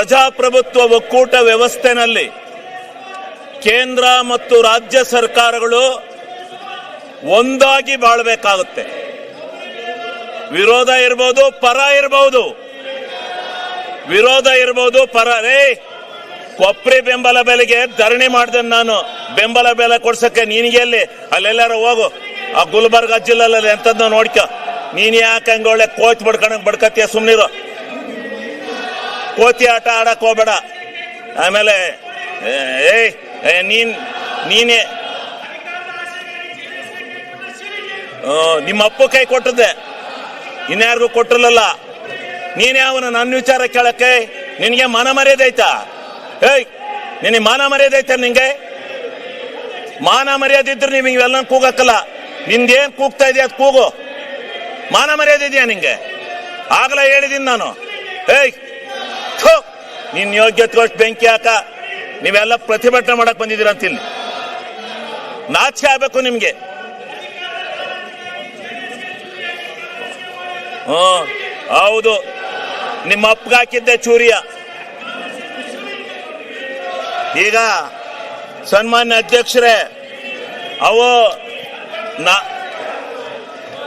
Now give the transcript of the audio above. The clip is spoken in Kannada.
ಪ್ರಜಾಪ್ರಭುತ್ವ ಒಕ್ಕೂಟ ವ್ಯವಸ್ಥೆನಲ್ಲಿ ಕೇಂದ್ರ ಮತ್ತು ರಾಜ್ಯ ಸರ್ಕಾರಗಳು ಒಂದಾಗಿ ಬಾಳಬೇಕಾಗುತ್ತೆ. ವಿರೋಧ ಇರಬಹುದು, ಪರ ಇರಬಹುದು, ವಿರೋಧ ಇರಬಹುದು, ಪರ. ಕೊಪ್ರಿ ಬೆಂಬಲ ಬೆಲೆಗೆ ಧರಣಿ ಮಾಡಿದೆ ನಾನು. ಬೆಂಬಲ ಬೆಲೆ ಕೊಡ್ಸಕ್ಕೆ ನಿನಗೆ ಎಲ್ಲಿ? ಅಲ್ಲೆಲ್ಲಾರು ಹೋಗು, ಆ ಗುಲ್ಬರ್ಗ ಜಿಲ್ಲೆಯಲ್ಲಿ ಎಂತದ್ದು ನೋಡ್ಕ. ನೀನ್ ಯಾಕೆ ಹಂಗ ಒಳ್ಳೆ ಕೋಚ್ ಬಡ್ಕತ್ತೀಯ? ಸುಮ್ನಿರು, ಕೋತಿ ಆಟ ಆಡಕ್ ಹೋಗ್ಬೇಡ. ಆಮೇಲೆ ನೀನೇ ನಿಮ್ಮ ಅಪ್ಪ ಕೈ ಕೊಟ್ಟದ್ದೆ, ಇನ್ಯಾರಿಗೂ ಕೊಟ್ಟಿರಲಿಲ್ಲ. ನೀನೇ ಅವನ ನನ್ನ ವಿಚಾರ ಕೇಳಕ್ಕೆ ನಿನಗೆ ಮಾನ ಮರ್ಯಾದೆ ಐತಾ? ನಿನಗೆ ಮಾನ ಮರ್ಯಾದೆ ಐತ? ನಿಂಗೆ ಮಾನ ಮರ್ಯಾದೆ ಇದ್ರೆ ನೀವು ಇವೆಲ್ಲ ಕೂಗಕ್ಕಲ್ಲ. ನಿಂದೇನ್ ಕೂಗ್ತಾ ಇದೆಯಾ ಅದು ಕೂಗು. ಮಾನ ಮರ್ಯಾದೆ ಇದೆಯಾ ನಿಂಗೆ? ಆಗ್ಲೇ ಹೇಳಿದೀನಿ ನಾನು. ನಿನ್ ಯೋಗ್ಯತೆಗೋಷ್ಟು ಬೆಂಕಿ ಹಾಕ. ನೀವೆಲ್ಲ ಪ್ರತಿಭಟನೆ ಮಾಡಕ್ ಬಂದಿದ್ದೀರ ಅಂತಿಲ್ಲ. ನಾಚಿಕೆ ಆಗ್ಬೇಕು ನಿಮ್ಗೆ. ಹೌದು, ನಿಮ್ಮ ಅಪ್ಪಗೆ ಹಾಕಿದ್ದೆ ಚೂರಿಯ. ಈಗ ಸನ್ಮಾನ್ಯ ಅಧ್ಯಕ್ಷರೇ, ಅವು